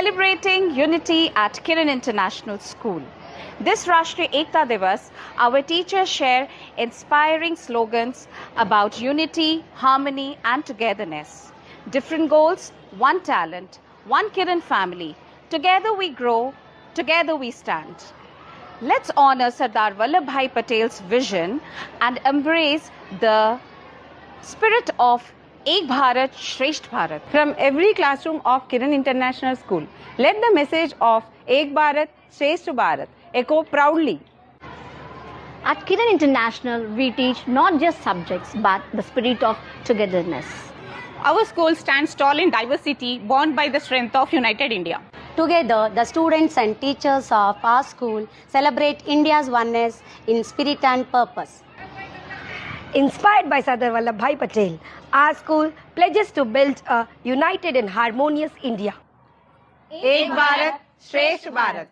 celebrating unity at Kiran International School. This Rashtriya Ekta Diwas, our teachers share inspiring slogans about unity, harmony and togetherness. Different goals, one talent, one Kiran family. Together we grow, together we stand. Let's honor Sardar Vallabhbhai Patel's vision and embrace the spirit of Ek Bharat, Shreshtha Bharat. From every classroom of Kiran International School, let the message of Ek Bharat, Shreshtha Bharat echo proudly. At Kiran International, we teach not just subjects but the spirit of togetherness. Our school stands tall in diversity, borne by the strength of United India. Together, the students and teachers of our school celebrate India's oneness in spirit and purpose. Inspired by Sardar Vallabhbhai Patel, our school pledges to build a united and harmonious India. Ek Bharat, Shreshtha Bharat.